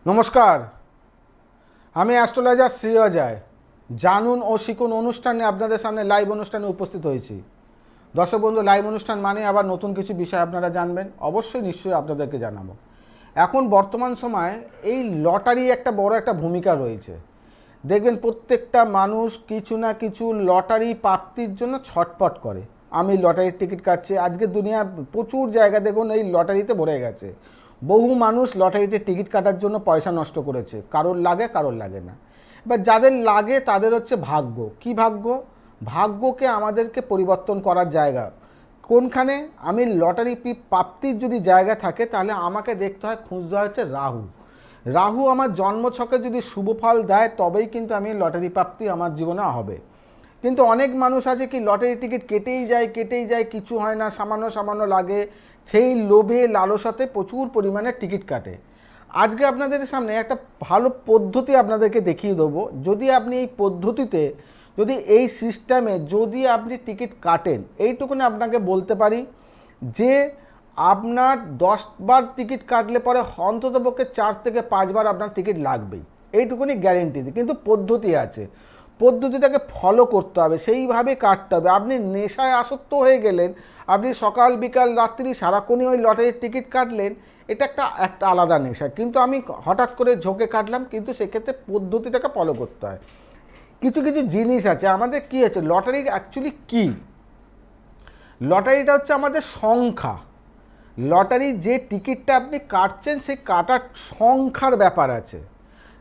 নমস্কার, আমি অ্যাস্ট্রোলজার শ্রী অজয়। জানুন ও শিখুন অনুষ্ঠানে আপনাদের সামনে লাইভ অনুষ্ঠানে উপস্থিত হয়েছি। দর্শক বন্ধু, লাইভ অনুষ্ঠান মানে আবার নতুন কিছু বিষয় আপনারা জানবেন, অবশ্যই নিশ্চয়ই আপনাদেরকে জানাবো। এখন বর্তমান সময়ে এই লটারি একটা বড় একটা ভূমিকা রয়েছে। দেখবেন প্রত্যেকটা মানুষ কিছু না কিছু লটারি প্রাপ্তির জন্য ছটপট করে। আমি লটারির টিকিট কাটছি, আজকে দুনিয়া প্রচুর জায়গা দেখুন এই লটারিতে ভরে গেছে। বহু মানুষ লটারিতে টিকিট কাটার জন্য পয়সা নষ্ট করেছে, কারোর লাগে কারোর লাগে না। এবার যাদের লাগে তাদের হচ্ছে ভাগ্য। কি ভাগ্য? ভাগ্যকে আমাদেরকে পরিবর্তন করার জায়গা কোনখানে? আমি লটারি প্রাপ্তির যদি জায়গা থাকে তাহলে আমাকে দেখতে হয়, খুঁজতে হয় হচ্ছে রাহু। রাহু আমার জন্মছকে যদি শুভ ফল দেয় তবেই কিন্তু আমি লটারি প্রাপ্তি আমার জীবনে হবে। কিন্তু অনেক মানুষ আছে কি লটারি টিকিট কেটেই যায়, কিছু হয় না, সামান্য সামান্য লাগে, সেই লোভে লালসাতে প্রচুর পরিমাণে টিকিট কাটে। আজকে আপনাদের সামনে একটা ভালো পদ্ধতি আপনাদেরকে দেখিয়ে দেবো। যদি আপনি এই পদ্ধতিতে, যদি এই সিস্টেমে যদি আপনি টিকিট কাটেন, এইটুকুনি আপনাকে বলতে পারি যে আপনার 10বার টিকিট কাটলে পরে অন্ততপক্ষে 4 থেকে 5 বার আপনার টিকিট লাগবেই, এইটুকুনি গ্যারেন্টি দিই। কিন্তু পদ্ধতি আছে, পদ্ধতিটাকে ফলো করতে হবে, সেইভাবে কাটতে হবে। আপনি নেশায় আসক্ত হয়ে গেলেন, আপনি সকাল বিকাল রাত্রি সারাক্ষণই ওই লটারির টিকিট কাটলেন, এটা একটা আলাদা নেশা। কিন্তু আমি হঠাৎ করে ঝোঁকে কাটলাম, কিন্তু সেক্ষেত্রে পদ্ধতিটাকে ফলো করতে হয়। কিছু কিছু জিনিস আছে আমাদের। কি আছে লটারির অ্যাকচুয়ালি কী? লটারিটা হচ্ছে আমাদের সংখ্যা। লটারি যে টিকিটটা আপনি কাটছেন সেই কাটার সংখ্যার ব্যাপার আছে।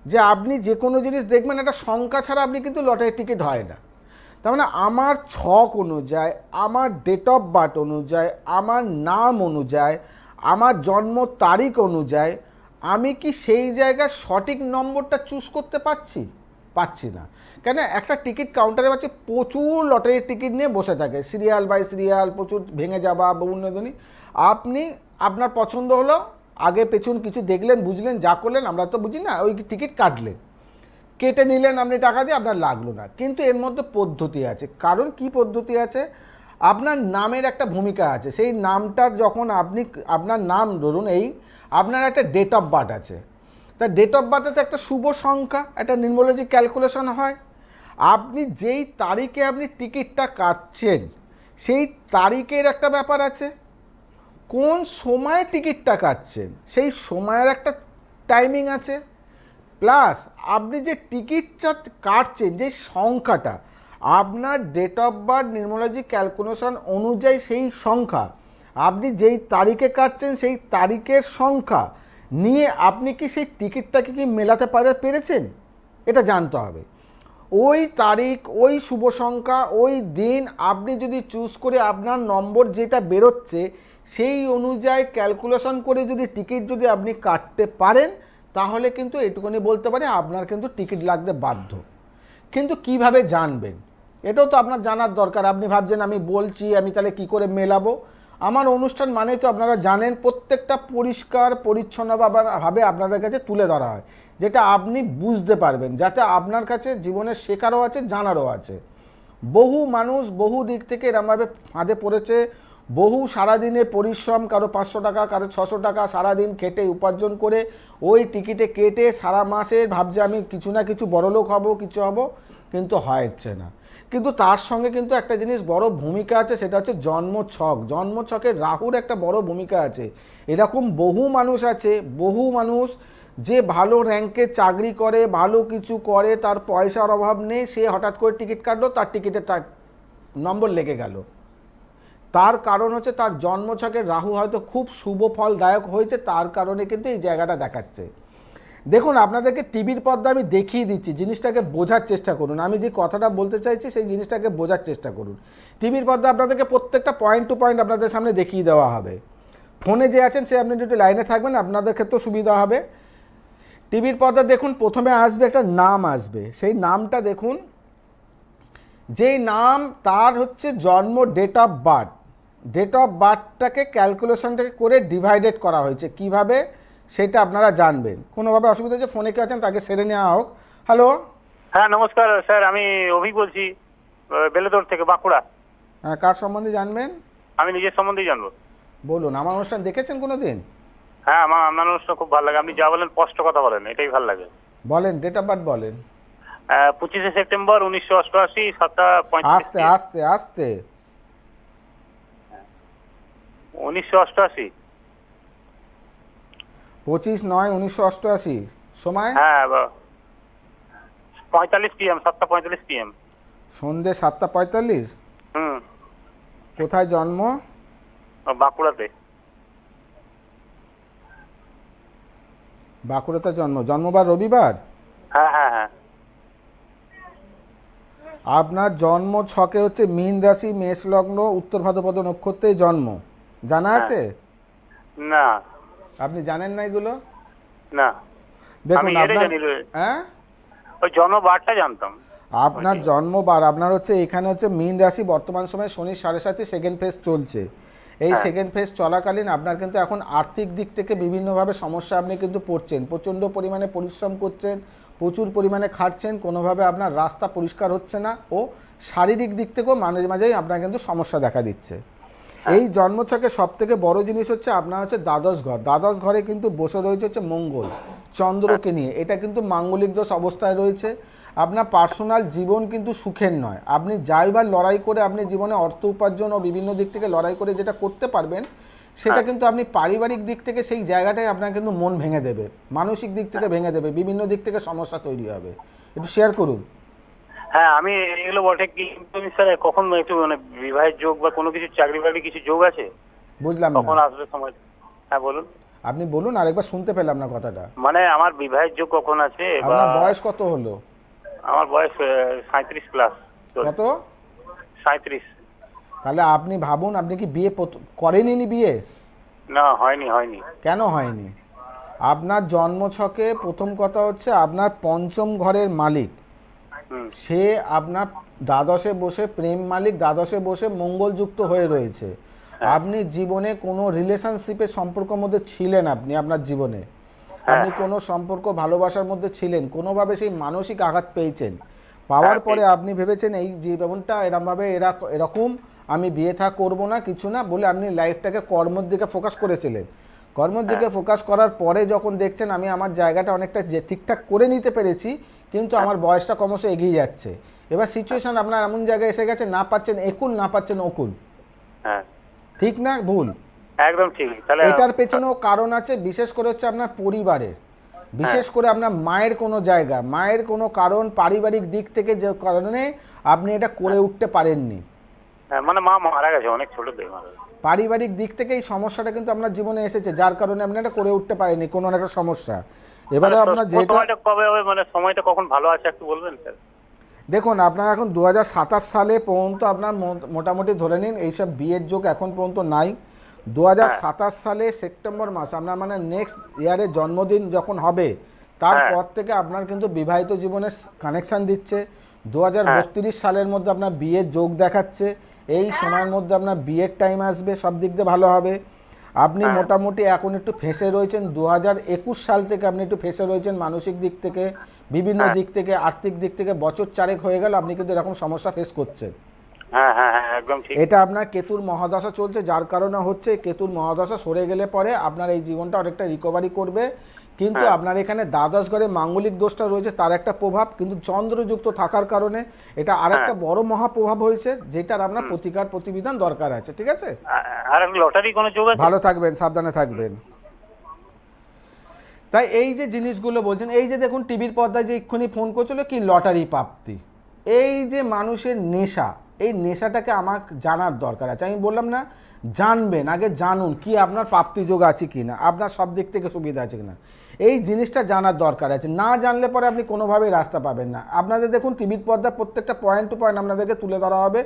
যে আপনি যে কোনো জিনিস দেখবেন একটা সংখ্যা ছাড়া আপনি কিন্তু লটারির টিকিট হয় না। তার মানে আমার ছক অনুযায়ী, আমার ডেট অফ বার্থ অনুযায়ী, আমার নাম অনুযায়ী, আমার জন্ম তারিখ অনুযায়ী আমি কি সেই জায়গার সঠিক নম্বরটা চুজ করতে পারছি না। কেন? একটা টিকিট কাউন্টারে পাচ্ছে প্রচুর লটারির টিকিট নিয়ে বসে থাকে, সিরিয়াল বাই সিরিয়াল, প্রচুর ভেঙে যাওয়া বিভিন্ন দিনই। আপনি আপনার পছন্দ হলো, আগে পেছন কিছু দেখলেন, বুঝলেন, যা করলেন, আমরা তো বুঝি না, ওই টিকিট কাটলেন, কেটে নিলেন আপনি টাকা দিয়ে, আপনার লাগলো না। কিন্তু এর মধ্যে পদ্ধতি আছে। কারণ কি পদ্ধতি আছে? আপনার নামের একটা ভূমিকা আছে। সেই নামটা যখন আপনার নাম ধরুন এই, আপনার একটা ডেট অফ বার্থ আছে, তা ডেট অফ বার্থে তো একটা শুভ সংখ্যা, একটা নিউমারোলজি ক্যালকুলেশন হয়। আপনি যেই তারিখে আপনি টিকিটটা কাটছেন সেই তারিখের একটা ব্যাপার আছে। কোন সময়ে টিকিটটা কাটছেন সেই সময়ের একটা টাইমিং আছে। প্লাস আপনি যে টিকিটটা কাটছেন যে সংখ্যাটা, আপনার date of birth numerology calculation অনুযায়ী সেই সংখ্যা, আপনি যেই তারিখে কাটছেন সেই তারিখের সংখ্যা নিয়ে আপনি কি সেই টিকিটটাকে কি মেলাতে পেরেছেন, এটা জানতে হবে। ওই তারিখ, ওই শুভ সংখ্যা, ওই দিন আপনি যদি চুজ করে আপনার নম্বর যেটা বেরোচ্ছে সেই অনুযায়ী ক্যালকুলেশন করে যদি টিকিট যদি আপনি কাটতে পারেন, তাহলে কিন্তু এটুকুনি বলতে পারি আপনার কিন্তু টিকিট লাগতে বাধ্য। কিন্তু কিভাবে জানবেন এটাও তো আপনার জানার দরকার। আপনি ভাবছেন আমি বলছি, আমি তাহলে কি করে মেলাবো? আমার অনুষ্ঠান মানে তো আপনারা জানেন প্রত্যেকটা পরিষ্কার পরিচ্ছন্নভাবে আপনাদের কাছে তুলে ধরা হয়, যেটা আপনি বুঝতে পারবেন, যাতে আপনার কাছে জীবনের শেখারও আছে, জানারও আছে। বহু মানুষ বহু দিক থেকে এরমভাবে ফাঁদে পড়েছে। বহু সারাদিনের পরিশ্রম, কারো 500 টাকা, কারো 600 টাকা সারাদিন খেটে উপার্জন করে ওই টিকিটে কেটে সারা মাসে ভাবছে আমি কিছু না কিছু বড়লোক হব, কিছু হব, কিন্তু হচ্ছে না। কিন্তু তার সঙ্গে কিন্তু একটা জিনিস বড় ভূমিকা আছে, সেটা হচ্ছে জন্মছক। জন্মছকে রাহুর একটা বড় ভূমিকা আছে। এরকম বহু মানুষ আছে, বহু মানুষ যে ভালো র্যাঙ্কে চাকরি করে, ভালো কিছু করে, তার পয়সার অভাব নেই, সে হঠাৎ করে টিকিট কাটলো, তার টিকিটে তার নম্বর লেগে গেল। তার কারণ হচ্ছে তার জন্মছকের রাহু হয়তো খুব শুভ ফলদায়ক হয়েছে, তার কারণে কিন্তু এই জায়গাটা দেখাচ্ছে। দেখুন, আপনাদেরকে টিভির পর্দা আমি দেখিয়ে দিচ্ছি, জিনিসটাকে বোঝার চেষ্টা করুন। আমি যে কথাটা বলতে চাইছি সেই জিনিসটাকে বোঝার চেষ্টা করুন। টিভির পর্দা আপনাদেরকে প্রত্যেকটা পয়েন্ট টু পয়েন্ট আপনাদের সামনে দেখিয়ে দেওয়া হবে। ফোনে যে আছেন সে আপনি একটু লাইনে থাকবেন, আপনাদের ক্ষেত্রেও সুবিধা হবে। টিভির পর্দা দেখুন, প্রথমে আসবে একটা নাম আসবে, সেই নামটা দেখুন। যেই নাম তার হচ্ছে জন্ম date of birth, date of বার্থটাকে ক্যালকুলেশনটাকে করে ডিভাইডেড করা হয়েছে কিভাবে সেটা আপনারা জানবেন। কোনোভাবে অসুবিধা হচ্ছে, ফোনে কেউ আছেন তাকে সেরে নেওয়া হোক। হ্যালো, হ্যাঁ নমস্কার স্যার, আমি অভিক বলছি, বেলেদর থেকে, বাঁকুড়া। হ্যাঁ, কার সম্বন্ধে জানবেন? আমি নিজের সম্বন্ধেই জানবো। বলুন। আমার অনুষ্ঠান দেখেছেন কোনো দিন? হ্যাঁ, আপনার অনুষ্ঠান খুব ভালো লাগে। আপনি যা বলেন স্পষ্ট কথা বলেন, এটাই ভালো লাগে। বলেন, ডেট অফ বার্থ বলেন। 25শে সেপ্টেম্বর 1988, 7:35 আস্তে আস্তে আস্তে। 1988। 25/9/1988। সময়? হ্যাঁ, 45 PM, 7:45 PM। সন্ধে 7:45। হুম। কোথায় জন্ম? বাঁকুড়াতে। বাঁকুড়াতে জন্ম। জন্মবার রবিবার? হ্যাঁ হ্যাঁ হ্যাঁ। আপনার জন্ম ছকে হচ্ছে মীন রাশি, মেষ লগ্ন, উত্তর ভাদ্রপদ নক্ষত্রে জন্ম। জানা আছে? না। আপনি জানেন না এগুলো? না, দেখুন আমি এটাই আপনার, জানি। হ্যাঁ, ওই জন্মবারটা জানতাম। আপনার জন্মবার আপনার হচ্ছে এখানে হচ্ছে মীন রাশি, বর্তমান সময়ে শনি 7.5 সেকেন্ড ফেজ চলছে। এই হ্যাঁ। সেকেন্ড ফেজ চলাকালীন আপনার কিন্তু এখন আর্থিক দিক থেকে বিভিন্নভাবে সমস্যা আপনি কিন্তু পড়ছেন, প্রচণ্ড পরিমাণে পরিশ্রম করছেন, প্রচুর পরিমাণে খাটছেন, কোনোভাবে আপনার রাস্তা পরিষ্কার হচ্ছে না, ও শারীরিক দিক থেকেও মাঝে মাঝেই আপনার কিন্তু সমস্যা দেখা দিচ্ছে। এই জন্মছকে সব থেকে বড় জিনিস হচ্ছে আপনার হচ্ছে দ্বাদশ ঘর। দ্বাদশ ঘরে কিন্তু বসে রয়েছে হচ্ছে মঙ্গল চন্দ্রকে নিয়ে, এটা কিন্তু মাঙ্গলিক দোষ অবস্থায় রয়েছে। আপনার পার্সোনাল জীবন কিন্তু সুখের নয়। আপনি যাই বা লড়াই করে আপনি জীবনে অর্থ উপার্জন ও বিভিন্ন দিক থেকে লড়াই করে যেটা করতে পারবেন, সেটা কিন্তু আপনি পারিবারিক দিক থেকে সেই জায়গাটাই আপনার কিন্তু মন ভেঙে দেবে, মানসিক দিক থেকে ভেঙে দেবে, বিভিন্ন দিক থেকে সমস্যা তৈরি হবে। একটু শেয়ার করুন। হ্যাঁ, আমি এগুলো বটে, কিন্তু স্যার কখন একটু মানে বিবাহের যোগ বা কোনো কিছু চাকরি বাকরি কিছু যোগ আছে? বুঝলাম কখন না, আসবে সময়? হ্যাঁ বলুন। আপনি বলুন, আরেকবার শুনতে পেলাম না কথাটা। মানে আমার বিবাহের যোগ কখন আছে, বা আপনার বয়স কত হলো? আমার বয়স 37 প্লাস। কত? 37। তাহলে আপনি ভাবুন, আপনি কি বিয়ে করেননি? বিয়ে না, হয়নি হয়নি। কেন হয়নি? আপনার জন্মছকে প্রথম কথা হচ্ছে আপনার পঞ্চম ঘরের মালিক, হুম। সে আপনার দ্বাদশে বসে প্রেম মালিক, দ্বাদশে বসে মঙ্গলযুক্ত হয়ে রয়েছে। আপনি জীবনে কোনো রিলেশনশিপের সম্পর্কের মধ্যে ছিলেন, আপনি আপনার জীবনে আপনি কোনো সম্পর্ক ভালোবাসার মধ্যে ছিলেন, কোনোভাবে সেই মানসিক আঘাত পেয়েছেন, পাওয়ার পরে আপনি ভেবেছেন এই জীবনটা এরকমভাবে এরকম আমি বিয়ে থা করবো না, কিছু না বলে আপনি লাইফটাকে কর্মের দিকে ফোকাস করেছিলেন। কর্মের দিকে ফোকাস করার পরে যখন দেখছেন আমি আমার জায়গাটা অনেকটা যে ঠিকঠাক করে নিতে পেরেছি, কিন্তু আমার বয়সটা ক্রমশ এগিয়ে যাচ্ছে, এবার সিচুয়েশন আপনার এমন জায়গায় এসে গেছে, না পাচ্ছেন একুল, না পাচ্ছেন অকুল। হ্যাঁ, ঠিক না ভুল? একদম ঠিক। তাহলে এটার পেছনেও কারণ আছে, বিশেষ করে হচ্ছে আপনার পরিবারের, বিশেষ করে আপনার মায়ের কোনো জায়গা, মায়ের কোনো কারণ, পারিবারিক দিক থেকে যে কারণে আপনি এটা করে উঠতে পারেননি। মানে মা মারা গেছে অনেক ছোটতে, মারা গেছে। পারিবারিক দিক থেকে এই সমস্যাটা কিন্তু আপনার জীবনে এসেছে, যার কারণে আপনি এটা করে উঠতে পারেননি, কোনো একটা সমস্যা। এবারে আপনার যেটা, সময়টা কবে হবে, মানে সময়টা কখন ভালো আছে একটু বলবেন স্যার? দেখুন আপনার এখন 2027 সালে পর্যন্ত আপনার মোটামুটি ধরে নিন এইসব বিয়ের যোগ এখন পর্যন্ত নাই। 2027 সালে সেপ্টেম্বর মাস আপনার মানে নেক্সট ইয়ারে জন্মদিন যখন হবে, তারপর থেকে আপনার কিন্তু বিবাহিত জীবনের কানেকশান দিচ্ছে। 2032 সালের মধ্যে আপনার বিয়ের যোগ দেখাচ্ছে, এই সময়ের মধ্যে আপনার বিয়ের টাইম আসবে, সব দিক দিয়ে ভালো হবে। আপনি মোটামুটি এখন একটু ফেঁসে রয়েছেন, 2021 সাল থেকে আপনি একটু ফেঁসে রয়েছেন মানসিক দিক থেকে, বিভিন্ন দিক থেকে, আর্থিক দিক থেকে। বছর চারেক হয়ে গেল আপনি কিন্তু এরকম সমস্যা ফেস করছেন। হ্যাঁ হ্যাঁ হ্যাঁ, একদম ঠিক। এটা আপনার কেতুর মহাদশা চলছে, যার কারণে হচ্ছে কেতুর মহাদশা সরে গেলে পরে আপনার এই জীবনটা অনেকটা রিকভারি করবে, কিন্তু আপনার এখানে দ্বাদশ ঘরে মাঙ্গলিক দোষটা রয়েছে, তার একটা প্রভাব, কিন্তু চন্দ্রযুক্ত থাকার কারণে এটা আরেকটা বড় মহাপ্রভাব হয়েছে, যেটার আপনার প্রতিকার প্রতিবিধান দরকার আছে। ঠিক আছে, আর লটারি কোনো যোগ আছে? ভালো থাকবেন, সাবধানে থাকবেন। তাই এই যে জিনিসগুলো বলছেন, এই যে দেখুন টিভির পর্দায় যে এক্ষুনি ফোন করছিল কি লটারি প্রাপ্তি, এই যে মানুষের নেশা, এই নেশাটাকে আমার জানার দরকার আছে। আমি বললাম না, জানবেন, আগে জানুন কি আপনার প্রাপ্তিযোগ আছে কি না, আপনার সব দিক থেকে সুবিধা আছে কি না, এই জিনিসটা জানার দরকার আছে। না জানলে পরে আপনি কোনোভাবেই রাস্তা পাবেন না। আপনাদের দেখুন টিভির পর্দা প্রত্যেকটা পয়েন্ট টু পয়েন্ট আপনাদেরকে তুলে ধরা হবে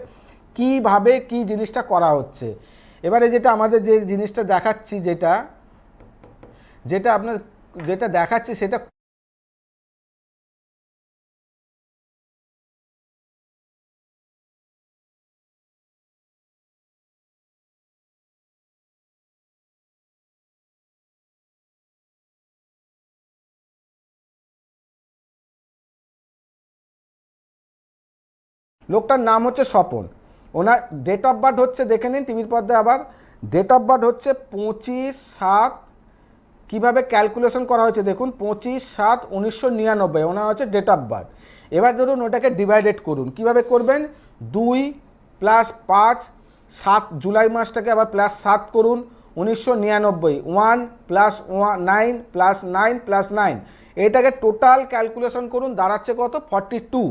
কীভাবে কী জিনিসটা করা হচ্ছে। এবারে যেটা আমাদের যে জিনিসটা দেখাচ্ছি, যেটা যেটা আপনার যেটা দেখাচ্ছি সেটা লোকটার নাম হচ্ছে স্বপন, ওনার ডেট অফ বার্থ হচ্ছে, দেখে নিন টিভির পর্দায় আবার, ডেট অফ বার্থ হচ্ছে 25/7 কিভাবে ক্যালকুলেশন করা হয়েছে দেখুন, 25/7/1999 ওনার হচ্ছে ডেট অফ বার্থ। এবার ধরুন ওটাকে ডিভাইডেড করুন, কিভাবে করবেন, 2 + 5, 7 জুলাই মাসটাকে আবার +7 করুন, 1999, 1 + 9 + 9 + 9, এটাকে টোটাল ক্যালকুলেশন করুন, দাঁড়াচ্ছে কত, 42।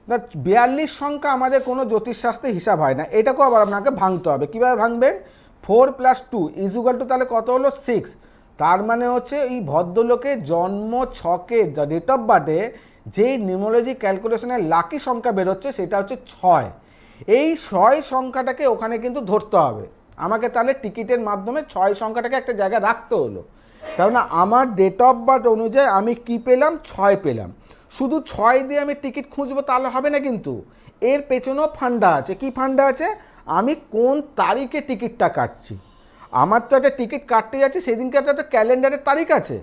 না 42 সংখ্যা আমাদের কোনো জ্যোতিষশাস্ত্রে হিসাব হয় না, এটাকেও আবার আপনাকে ভাঙতে হবে। কীভাবে ভাঙবেন, 4 + 2 = তাহলে কত হলো, 6। তার মানে হচ্ছে এই ভদ্রলোকের জন্ম ছকে ডেট অফ বার্থে যেই নিউমোলজি ক্যালকুলেশনের লাকি সংখ্যা বেরোচ্ছে সেটা হচ্ছে 6। এই 6 সংখ্যাটাকে ওখানে কিন্তু ধরতে হবে আমাকে, তাহলে টিকিটের মাধ্যমে 6 সংখ্যাটাকে একটা জায়গায় রাখতে হলো। কারণ আমার ডেট অফ বার্থ অনুযায়ী আমি কি পেলাম, 6 পেলাম। শুধু 6 দিয়ে আমি টিকিট খুঁজবো তাহলে হবে না, কিন্তু এর পেছনেও ফান্ডা আছে। কি ফান্ডা আছে, আমি কোন তারিখে টিকিটটা কাটছি। আমার তো একটা টিকিট কাটতে যাচ্ছি, সেদিনকে একটা ক্যালেন্ডারের তারিখ আছে,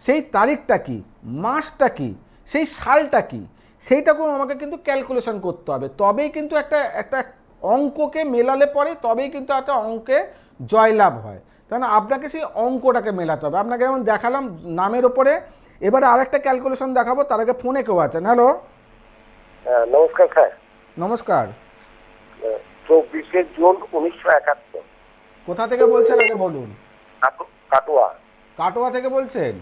সেই তারিখটা কি, মাসটা কি, সেই সালটা কি, সেইটাকেও আমাকে কিন্তু ক্যালকুলেশন করতে হবে। তবেই কিন্তু একটা অঙ্ককে মেলালে পরে তবেই কিন্তু একটা অঙ্কে জয়লাভ হয়। তাই না, আপনাকে সেই অঙ্কটাকে মেলাতে হবে। আপনাকে যেমন দেখালাম নামের ওপরে, এবারে আরেকটা ক্যালকুলেশন দেখাবো, তার আগে ফোনে কেউ আছেন। হ্যালো, নমস্কার স্যার। নমস্কার। 24শে জুন 1971। কোথা থেকে বলছেন আগে বলুন। কাটোয়া। কাটোয়া থেকে বলছেন?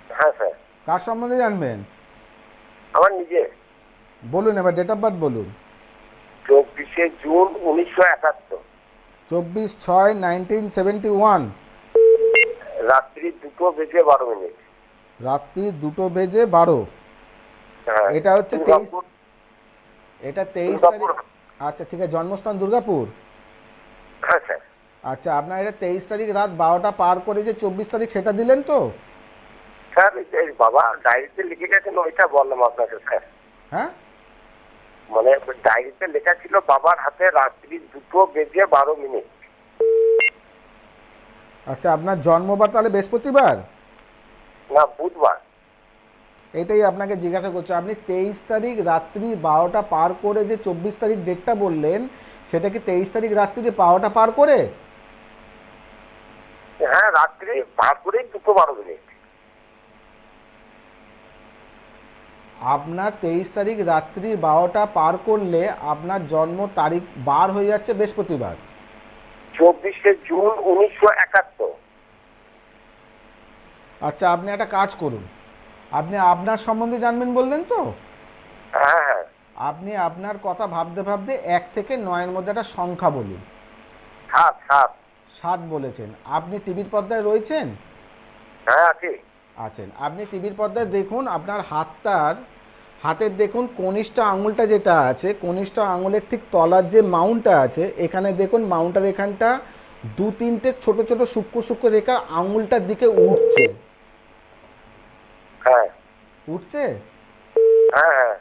হ্যাঁ স্যার। কার সম্বন্ধে জানবেন? আমার নিজে। বলুন, এবার ডেট অফ বার্থ বলুন। 24শে জুন 1971, 24/6/1971, রাত্রি 2:12। রাত্রি 2:12। হ্যাঁ, এটা হচ্ছে 23, এটা 23 তারিখ। আচ্ছা ঠিক আছে, জন্মস্থান দুর্গাপুর। হ্যাঁ স্যার। আচ্ছা, আপনার এটা 23 তারিখ রাত 12টা পার করে যে 24 তারিখ সেটা দিলেন তো? স্যার এই বাবা ডায়েরিতে লিখে গেছেন, ওইটা বললাম আপনাকে স্যার। হ্যাঁ, মানে ডায়েরিতে লেখা ছিল বাবার হাতে রাত্রি 2:12। আচ্ছা, আপনার জন্মবার তাহলে বৃহস্পতিবার? না, বুধবার। এটাই আপনাকে জিজ্ঞাসা করছি, আপনি 23 তারিখ রাত্রি 12টা পার করে যে 24 তারিখ ডেটটা বললেন, সেটা কি 23 তারিখ রাত্রি 12টা পার করে? হ্যাঁ, রাত্রি পার করে 2:12। আপনার 23 তারিখ রাত্রি 12টা পার করলে আপনার জন্ম তারিখ বার হয়ে যাচ্ছে বৃহস্পতিবার। 24শে জুন 1971। আচ্ছা, আপনি একটা কাজ করুন, আপনি আপনার সম্বন্ধে জানবেন বললেন তো, হ্যাঁ হ্যাঁ। আপনি আপনার কথা ভাবতে ভাবতে 1 থেকে 9-এর মধ্যে একটা সংখ্যা বলুন। 7। 7 বলেছেন। আপনি টিভির পর্দায় রয়েছেন? হ্যাঁ আছি। আছেন। আপনি টিভির পর্দায় দেখুন, আপনার হাতের দেখুন কনিষ্ঠ আঙুলটা যেটা আছে, কনিষ্ঠ আঙুলের ঠিক তলার যে মাউন্টটা আছে, এখানে দেখুন মাউন্টার এখানটা 2-3টে ছোট ছোট সূক্ষ্ম সূক্ষ্ম রেখা আঙুলটার দিকে উঠছে। হ্যাঁ উঠছে? হ্যাঁ হ্যাঁ।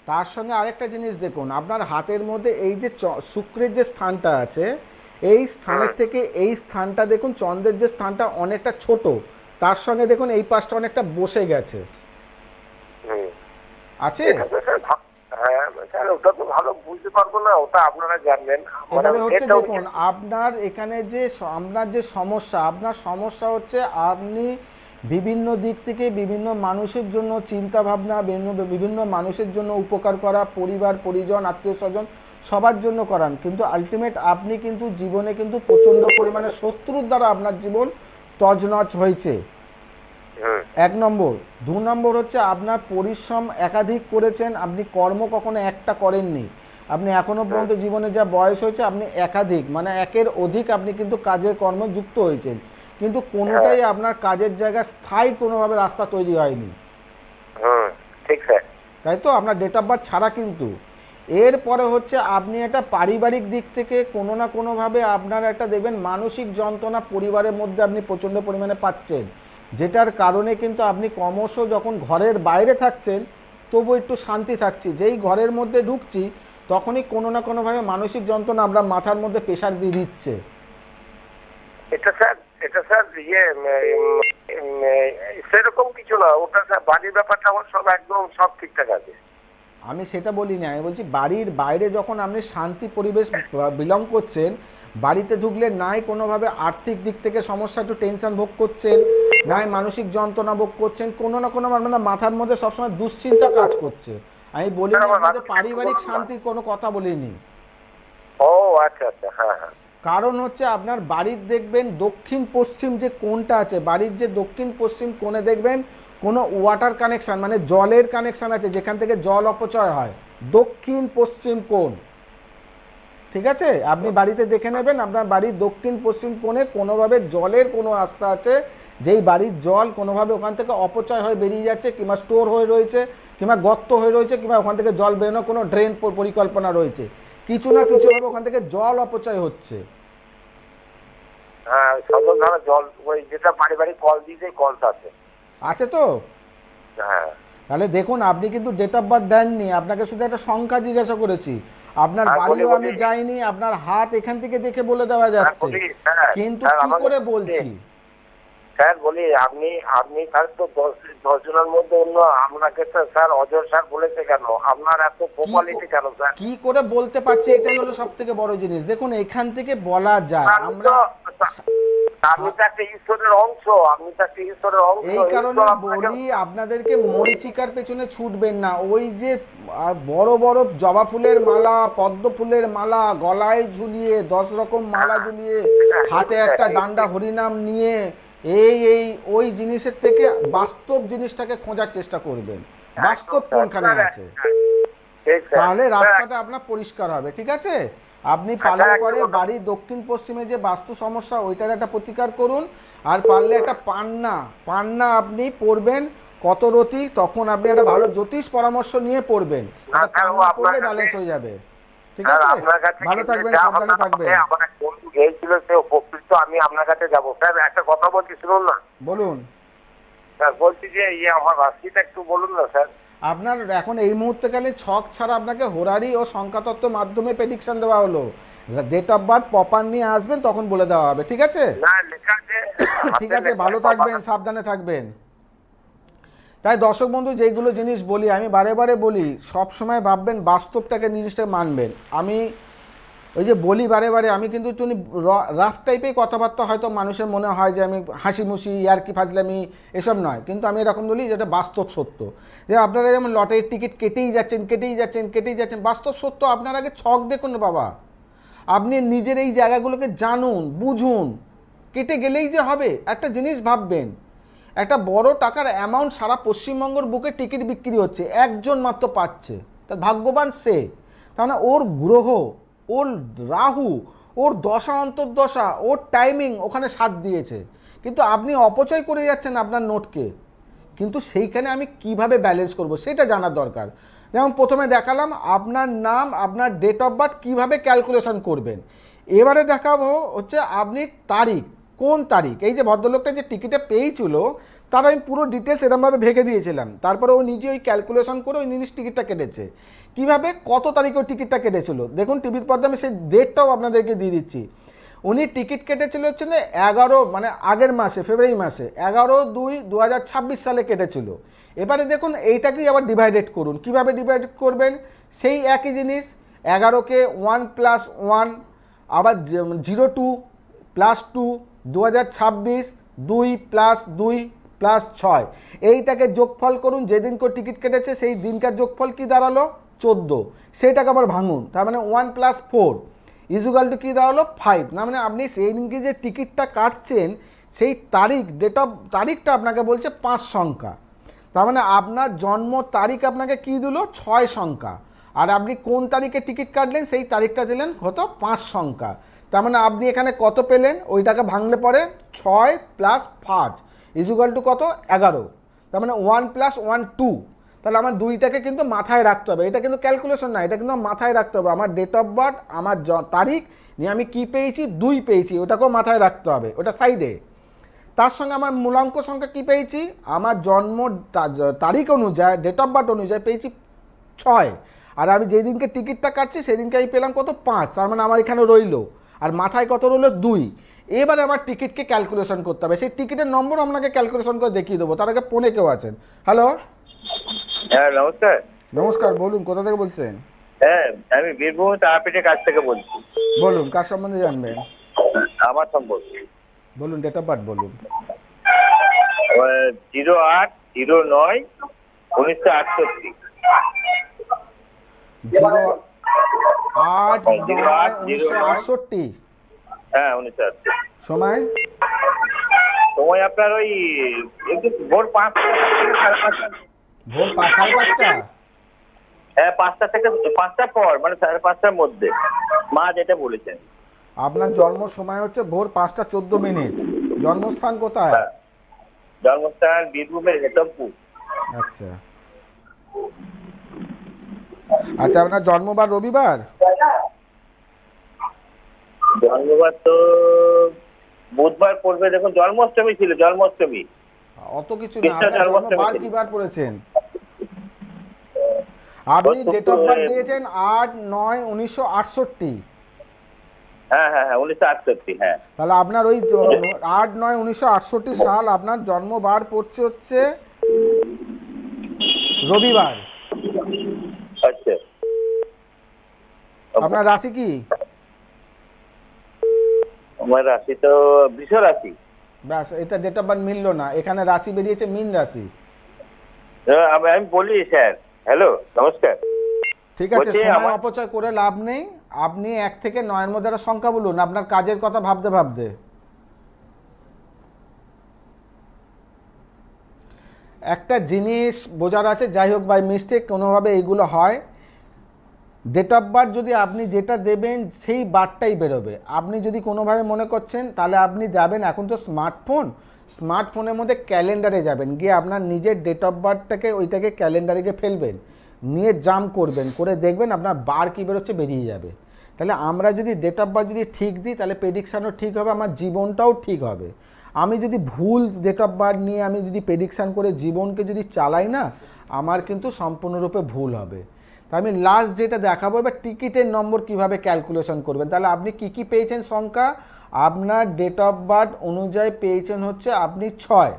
তার সঙ্গে আরেকটা জিনিস দেখুন, আপনার হাতের মধ্যে এই যে শুক্রের যে স্থানটা আছে, এই স্থানের থেকে এই স্থানটা দেখুন, চন্দ্রের যে স্থানটা অনেকটা ছোট, তার সঙ্গে দেখুন এই পাশটা অনেকটা বসে গেছে। আছে? হ্যাঁ স্যার, ওটা তো ভালো বুঝতে পারবো না, ওটা আপনারা জানবেন। এবারে হচ্ছে দেখুন, আপনার এখানে যে আপনার যে সমস্যা, আপনার সমস্যা হচ্ছে আপনি বিভিন্ন দিক থেকে বিভিন্ন মানুষের জন্য চিন্তা ভাবনা, বিভিন্ন মানুষের জন্য উপকার করা, পরিবার পরিজন আত্মীয় স্বজন সবার জন্য করান, কিন্তু আলটিমেট আপনি কিন্তু জীবনে কিন্তু প্রচণ্ড পরিমাণে শত্রুর দ্বারা আপনার জীবন তছনছ হয়েছে। 1 নম্বর। 2 নম্বর হচ্ছে আপনার পরিশ্রম একাধিক করেছেন, আপনি কর্ম কখনো একটা করেননি। আপনি এখনও পর্যন্ত জীবনে যা বয়স হয়েছে আপনি একাধিক মানে একের অধিক আপনি কিন্তু কাজের কর্মে যুক্ত হয়েছেন, কিন্তু কোনোটাই আপনার কাজের জায়গা স্থায়ী কোনোভাবে রাস্তা তৈরি হয়নি। ঠিক স্যার। তাই তো, আপনার ডেট অফ বার্থ ছাড়া কিন্তু। এরপরে হচ্ছে আপনি একটা পারিবারিক দিক থেকে কোনো না কোনোভাবে আপনার একটা দেখবেন মানসিক যন্ত্রণা পরিবারের মধ্যে আপনি প্রচণ্ড পরিমাণে পাচ্ছেন, যেটার কারণে কিন্তু আপনি ক্রমশ যখন ঘরের বাইরে থাকছেন তবু একটু শান্তি থাকছি, যেই ঘরের মধ্যে ঢুকছি তখনই কোনো না কোনোভাবে মানসিক যন্ত্রণা আপনার মাথার মধ্যে প্রেশার দিয়ে দিচ্ছে। এটা স্যার সেরকম কিছু না, ওটা স্যার বাড়ির ব্যাপারটা আমার সব একদম সব ঠিকঠাক আছে। আমি সেটা বলিনি, আমি বলছি বাড়ির বাইরে যখন আপনি শান্তি পরিবেশ বিলং করছেন, বাড়িতে ঢুকলে নাই কোনোভাবে আর্থিক দিক থেকে সমস্যা, একটু টেনশন ভোগ করছেন, নাই মানসিক যন্ত্রণা ভোগ করছেন, কোনো না কোনো মানে মাথার মধ্যে সবসময় দুশ্চিন্তা কাজ করছে। আমি বলিনি আপনাদের পারিবারিক শান্তির কোনো কথা বলিনি। ও আচ্ছা আচ্ছা, হ্যাঁ হ্যাঁ। কারণ হচ্ছে আপনার বাড়ির দেখবেন দক্ষিণ পশ্চিম যে কোণটা আছে, বাড়ির যে দক্ষিণ পশ্চিম কোণে দেখবেন কোনো ওয়াটার কানেকশান মানে জলের কানেকশান আছে, যেখান থেকে জল অপচয় হয়, দক্ষিণ পশ্চিম কোণ। ঠিক আছে, আপনি বাড়িতে দেখে নেবেন আপনার বাড়ির দক্ষিণ পশ্চিম কোণে কোনোভাবে জলের কোনো রাস্তা আছে, যেই বাড়ির জল কোনোভাবে ওখান থেকে অপচয় হয়ে বেরিয়ে যাচ্ছে, কিংবা স্টোর হয়ে রয়েছে, কিংবা গর্ত হয়ে রয়েছে, কিংবা ওখান থেকে জল বেরোনোর কোনো ড্রেন পরিকল্পনা রয়েছে, কিছু না কিছুভাবে ওখান থেকে জল অপচয় হচ্ছে। হ্যাঁ, সজলধারা জল, ওই যেটা পারিবারিক কল দিয়েছে কলটা আছে তো? হ্যাঁ। তাহলে দেখুন, আপনি কিন্তু ডেট অফ বার্থ দেননি, আপনাকে শুধু একটা সংখ্যা জিজ্ঞাসা করেছি। আপনার বাড়িও আমি যাইনি, আপনার হাত এখান থেকে দেখে বলে দেওয়া যাচ্ছে, কিন্তু কি করে বলছি স্যার, বলি আপনি স্যার তো 10 জনের মধ্যে অন্য আপনাকে তো স্যার অজয় স্যার বলেছে কেন? আপনার এত কোয়ালিটি কেন স্যার? কি করে বলতে পারছি, এটাই হলো সব থেকে বড় জিনিস। দেখুন, এখান থেকে বলা যায় আমরা আপনি তো একটা ঈশ্বরের অংশ, আপনি তো একটা ঈশ্বরের অংশ। এই কারণে বলি আপনাদেরকে মরিচিকার পেছনে ছুটবেন না। ওই যে বড় বড় জবা ফুলের মালা, পদ্ম ফুলের মালা গলায় ঝুলিয়ে, 10 রকম মালা ঝুলিয়ে, হাতে একটা ডান্ডা হরিনাম নিয়ে, এই ওই জিনিসের থেকে বাস্তব জিনিসটাকে খোঁজার চেষ্টা করবেন, বাস্তব কোনখানে আছে, তাহলে রাস্তাটা আপনার পরিষ্কার হবে। ঠিক আছে, আপনি পারলে পরে বাড়ির দক্ষিণ পশ্চিমে যে বাস্তু সমস্যা, ওইটার একটা প্রতিকার করুন। আর পারলে একটা পান্না আপনি পড়বেন কত রতি, তখন আপনি একটা ভালো জ্যোতিষ পরামর্শ নিয়ে পড়বেন, পান্না পড়লে ব্যালেন্স হয়ে যাবে। ঠিক আছে, ভালো থাকবেন, সাবধানে থাকবেন। আমার বন্ধু গিয়েছিল, সে উপকৃত, আমি আপনার কাছে যাবো। স্যার একটা কথা বলছি, শুনুন না। বলুন স্যার বলছি যে আমার রাশিটা একটু বলুন না স্যার। আপনার এখন এই মুহূর্তে কালে ছক ছাড়া আপনাকে হোরারি ও সংখ্যাতত্ত্ব মাধ্যমে প্রেডিকশন দেওয়া হলো। ডেট অফ বার্থ প্রপার নিয়ে আসবেন, তখন বলে দেওয়া হবে। ঠিক আছে, ঠিক আছে, ভালো থাকবেন, সাবধানে থাকবেন। তাই দর্শক বন্ধু, যেইগুলো জিনিস বলি আমি বারে বারে বলি, সব সময় ভাববেন বাস্তবটাকে জিনিসটাকে মানবেন। আমি ওই যে বলি বারে বারে, আমি কিন্তু একটু রাফ টাইপের কথাবার্তা হয়তো মানুষের মনে হয় যে আমি হাসিমুসি ইয়ার্কি ফাজলামি এসব নয়, কিন্তু আমি এরকম বলি যেটা বাস্তব সত্য। যে আপনারা যেমন লটারির টিকিট কেটেই যাচ্ছেন, বাস্তব সত্য। আপনার আগে ছক দেখুন বাবা, আপনি নিজের এই জায়গাগুলোকে জানুন, বুঝুন, কেটে গেলেই যে হবে। একটা জিনিস ভাববেন, একটা বড় টাকার অ্যামাউন্ট সারা পশ্চিমবঙ্গের বুকে টিকিট বিক্রি হচ্ছে, একজন মাত্র পাচ্ছে, তার ভাগ্যবান সে। তার মানে ওর গ্রহ, ওর রাহু, ওর দশা অন্তর্দশা, ওর টাইমিং ওখানে সাথ দিয়েছে, কিন্তু আপনি অপচয় করে যাচ্ছেন আপনার নোটকে। কিন্তু সেইখানে আমি কিভাবে ব্যালেন্স করব সেটা জানার দরকার। যেমন প্রথমে দেখালাম আপনার নাম, আপনার ডেট অফ বার্থ কীভাবে ক্যালকুলেশন করবেন। এবারে দেখাবো হচ্ছে আপনি তারিখ, কোন তারিখ। এই যে ভদ্রলোকটা যে টিকিটে পেয়েছিল, তার আমি পুরো ডিটেলস এরকমভাবে ভেঙে দিয়েছিলাম, তারপরে ও নিজে ওই ক্যালকুলেশন করে ওই জিনিস টিকিটটা কেটেছে। কীভাবে, কত তারিখে ওই টিকিটটা কেটেছিল দেখুন, টিভির পর্দায় আমি সেই ডেটটাও আপনাদেরকে দিয়ে দিচ্ছি। উনি টিকিট কেটেছিল হচ্ছে না 11 মানে আগের মাসে, ফেব্রুয়ারি মাসে, 11/2/2026 সালে কেটেছিল। এবারে দেখুন এইটাকেই আবার ডিভাইডেড করুন। কিভাবে ডিভাইডেড করবেন, সেই একই জিনিস, 11কে 1 + 1, আবার 02 + 2, 2026, 2 + 2 + 6, এইটাকে যোগফল করুন। যেদিন করে টিকিট কেটেছে সেই দিনকার যোগফল কি দাঁড়ালো, 14, সেইটাকে আবার ভাঙুন। তার মানে 1 + 4 = কী দাঁড়ালো, 5। না মানে আপনি সেই দিনকে যে টিকিটটা কাটছেন সেই তারিখ, ডেট অফ তারিখটা আপনাকে বলছে 5 সংখ্যা। তার মানে আপনার জন্ম তারিখ আপনাকে কি দিল, 6 সংখ্যা। আর আপনি কোন তারিখে টিকিট কাটলেন সেই তারিখটা দিলেন কত, 5 সংখ্যা। তার মানে আপনি এখানে কত পেলেন, ওইটাকে ভাঙলে পরে 6 + 5 = কত, 11। তার মানে 1 + 1 2। তাহলে আমার দুইটাকে কিন্তু মাথায় রাখতে হবে। এটা কিন্তু ক্যালকুলেশন না, এটা কিন্তু মাথায় রাখতে হবে। আমার ডেট অফ বার্থ, আমার তারিখ নিয়ে আমি কি পেয়েছি, 2 পেয়েছি, ওটাকেও মাথায় রাখতে হবে, ওটা সাইডে। তার সঙ্গে আমার মূলাঙ্ক সংখ্যা কি পেয়েছি, আমার জন্ম তারিখ অনুযায়ী, ডেট অফ বার্থ অনুযায়ী পেয়েছি 6। আর আমি যেই দিনকে টিকিটটা কাটছি সেদিনকে আমি পেলাম কত, 5। তার মানে আমার এখানে রইলো, আর মাথায় কত রইলো, 2। এবারে আমার টিকিটকে ক্যালকুলেশন করতে হবে। সেই টিকিটের নম্বর আপনাকে ক্যালকুলেশন করে দেখিয়ে দেবো। তার আগে ফোনে কেউ আছেন। হ্যালো, হ্যাঁ নমস্কার। নমস্কার, বলুন কোথা থেকে বলছেন? হ্যাঁ, আমি বীরভূম তারাপীঠের কাছ থেকে বলছি। বলুন কার সম্বন্ধে জানবেন? আমার সম্পর্কে বলুন, ডেট অফ বার্থ বলুন। 08-09-1968। 08-09-1968। হ্যাঁ, 1968। সময়? সময় আপনার ওই একটু ভোর 5টা থেকে 5:30। ভোর 5:30? হ্যাঁ, 5টা থেকে 5টার পর, মানে 5:30টার মধ্যে মা যেটা বলেছেন। আপনার জন্ম সময় হচ্ছে ভোর 5:14। জন্মস্থান কোথায়? হ্যাঁ, জন্মস্থান বীরভূমের হেতমপুর। আচ্ছা আচ্ছা, আপনার জন্মবার রবিবার? জন্মবার তো বুধবার পড়বে। দেখুন, জন্মাষ্টমী ছিল, জন্মাষ্টমী। অত কিছু না, কৃষ্ণ আপনার জন্মাষ্টমী জন্মবার ছিল। কি বার পড়েছেন? আপনি ডেট অফ বার্থ দিয়েছেন 8-9-1968। হ্যাঁ হ্যাঁ হ্যাঁ, 1968। হ্যাঁ, তাহলে আপনার ওই 8-9-1968 সাল আপনার জন্মবার পড়ছে হচ্ছে রবিবার। আচ্ছা। আপনার রাশি কি? আমার রাশি তো বৃষ রাশি। ব্যাস, এটা ডেট অফ বার্থ মিললো না, এখানে রাশি বেরিয়েছে মীন রাশি। আমি বলি স্যার, হ্যালো, নমস্কার। ঠিক আছে, বলছি সময় আমার- অপচয় করে লাভ নেই। আপনি 1 থেকে 9-এর মধ্যে একটা সংখ্যা বলুন, আপনার কাজের কথা ভাবতে ভাবতে। একটা জিনিস বোঝার আছে, যাই হোক বাই মিস্টেক কোনোভাবে এইগুলো হয়। ডেট অফ বার্থ যদি আপনি যেটা দেবেন সেই বারটাই বেরোবে। আপনি যদি কোনোভাবে মনে করছেন, তাহলে আপনি যাবেন, এখন তো স্মার্টফোনের মধ্যে ক্যালেন্ডারে যাবেন, গিয়ে আপনার নিজের ডেট অফ বার্থটাকে ওইটাকে ক্যালেন্ডারে গিয়ে ফেলবেন, নিয়ে জাম করবেন, করে দেখবেন আপনার বার কী বেরোচ্ছে, বেরিয়ে যাবে। তাহলে আমরা যদি ডেট অফ বার্থ যদি ঠিক দিই, তাহলে প্রেডিকশানও ঠিক হবে, আমার জীবনটাও ঠিক হবে। আমি যদি ভুল ডেট অফ বার্থ নিয়ে আমি যদি প্রেডিকশান করে জীবনকে যদি চালাই না, আমার কিন্তু সম্পূর্ণরূপে ভুল হবে। তা আমি লাস্ট যেটা দেখাবো, এবার টিকিটের নম্বর কিভাবে ক্যালকুলেশন করবেন। তাহলে আপনি কি পেয়েছেন সংখ্যা? আপনার ডেট অফ বার্থ অনুযায়ী পেয়েছেন হচ্ছে আপনি 6।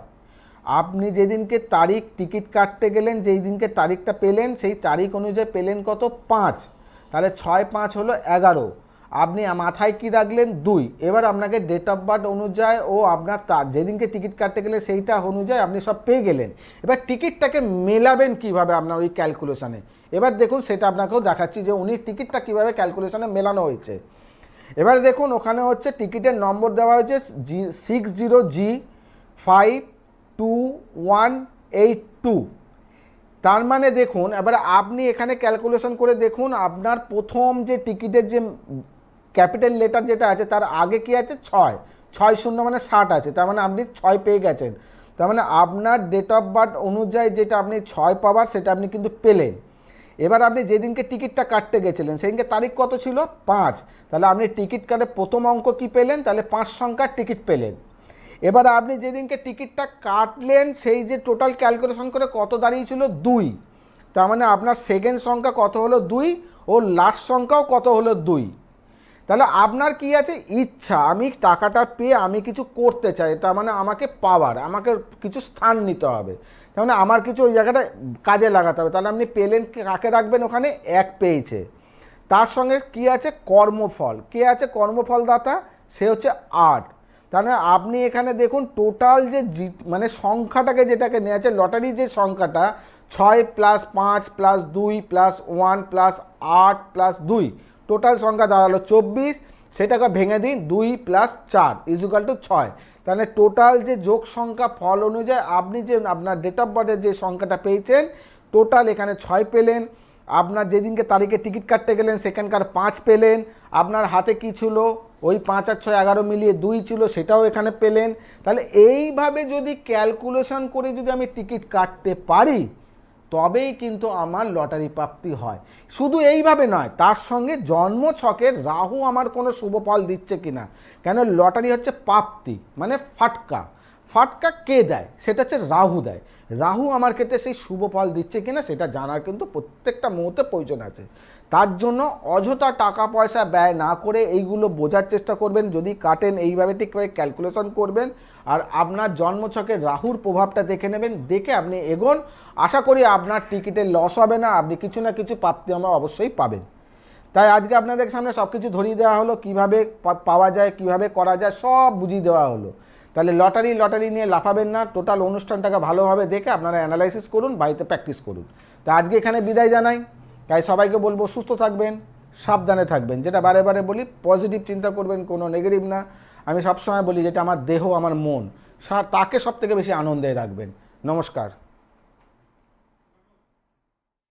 আপনি যেদিনকে তারিখ টিকিট কাটতে গেলেন, যেই দিনকে তারিখটা পেলেন, সেই তারিখ অনুযায়ী পেলেন কত? 5। তাহলে 6-5 হলো 11। আপনি মাথায় কি রাখলেন? 2। এবার আপনাকে ডেট অফ বার্থ অনুযায়ী ও আপনার যেদিনকে টিকিট কাটতে গেলে সেইটা অনুযায়ী আপনি সব পেয়ে গেলেন। এবার টিকিটটাকে মেলাবেন কিভাবে আপনার ওই ক্যালকুলেশনে, এবার দেখুন সেটা আপনাকেও দেখাচ্ছি যে উনি টিকিটটা কীভাবে ক্যালকুলেশনে মেলানো হয়েছে। এবার দেখুন ওখানে হচ্ছে টিকিটের নম্বর দেওয়া হয়েছে G60G528182। তার মানে দেখুন, এবার আপনি এখানে ক্যালকুলেশন করে দেখুন, আপনার প্রথম যে টিকিটের যে ক্যাপিটাল লেটার যেটা আছে তার আগে কি আছে? 6 মানে 60 আছে, তার মানে আপনি 6 পেয়ে গেছেন। তার মানে আপনার ডেট অফ বার্থ অনুযায়ী যেটা আপনি 6 পাবার সেটা আপনি কিন্তু পেলেন। এবার আপনি যেদিনকে টিকিটটা কাটতে গেছিলেন সেদিনকে তারিখ কত ছিল? 5। তাহলে আপনি টিকিট কাটে প্রথম অঙ্ক কি পেলেন? তাহলে 5 সংখ্যার টিকিট পেলেন। এবার আপনি যেদিনকে টিকিটটা কাটলেন সেই যে টোটাল ক্যালকুলেশন করে কত দাঁড়িয়েছিল? 2। তার মানে আপনার সেকেন্ড সংখ্যা কত হলো? 2। ও লাস্ট সংখ্যাও কত হলো? 2। তাহলে আপনার কি আছে? ইচ্ছা, আমি টাকাটা পেয়ে আমি কিছু করতে চাই, তার মানে আমাকে পাওয়ার, আমাকে কিছু স্থান নিতে হবে, তার মানে আমার কিছু ওই জায়গাটা কাজে লাগাতে হবে। তাহলে আপনি পেলেন, কাকে রাখবেন ওখানে? 1 পেয়েছে। তার সঙ্গে কি আছে? কর্মফল। কে আছে কর্মফল দাতা? সে হচ্ছে 8। তাহলে আপনি এখানে দেখুন টোটাল যে মানে সংখ্যাটাকে যেটাকে নিয়ে আছে লটারি যে সংখ্যাটা 6 + 5 + 2 + 1 + 8 + 2, টোটাল সংখ্যা দাঁড়ালো 24। সেটাকে ভেঙে দিন, 2 + 4 = 6। তাহলে টোটাল যে যোগ সংখ্যা ফল অনুযায়ী আপনি যে আপনার ডেট অফ বার্থের যে সংখ্যাটা পেয়েছেন, টোটাল এখানে 6 পেলেন। আপনার যেদিনকে তারিখে টিকিট কাটতে গেলেন সেখানকার 5 পেলেন। আপনার হাতে কি ছিল? ওই 5 আর 6 11 মিলিয়ে 2 ছিল, সেটাও এখানে পেলেন। তাহলে এইভাবে যদি ক্যালকুলেশন করে যদি আমি টিকিট কাটতে পারি, তবেই কিন্তু আমার লটারি প্রাপ্তি হয়। শুধু এইভাবে নয়, তার সঙ্গে জন্ম ছকের রাহু আমার কোনো শুভ ফল দিচ্ছে কিনা। কেন? লটারি হচ্ছে প্রাপ্তি, মানে ফাটকা। ফাটকা কে দেয়? সেটা হচ্ছে রাহু দেয়। রাহু আমার ক্ষেত্রে সেই শুভ ফল দিচ্ছে কিনা সেটা জানার কিন্তু প্রত্যেকটা মুহূর্তে প্রয়োজন আছে। তার জন্য অযথা টাকা পয়সা ব্যয় না করে এইগুলো বোঝার চেষ্টা করবেন। যদি কাটেন এইভাবে ঠিকভাবে ক্যালকুলেশন করবেন, আর আপনার জন্মছকের রাহুর প্রভাবটা দেখে নেবেন, দেখে আপনি এগোন। আশা করি আপনার টিকিটের লস হবে না, আপনি কিছু না কিছু প্রাপ্তি আমরা অবশ্যই পাবেন। তাই আজকে আপনাদের সামনে সব কিছু ধরিয়ে দেওয়া হলো, কিভাবে পাওয়া যায়, কিভাবে করা যায়, সব বুঝিয়ে দেওয়া হলো। তাহলে লটারি নিয়ে লাফাবেন না, টোটাল অনুষ্ঠানটাকে ভালোভাবে দেখে আপনারা অ্যানালাইসিস করুন, বাড়িতে প্র্যাকটিস করুন। তা আজকে এখানে বিদায় জানাই। তাই সবাইকে বলবো সুস্থ থাকবেন, সাবধানে থাকবেন, যেটা বারে বারে বলি পজিটিভ চিন্তা করবেন, কোনো নেগেটিভ না। আমি সবসময় বলি যেটা আমার দেহ, আমার মন, তাকে সব থেকে বেশি আনন্দে রাখবেন। নমস্কার।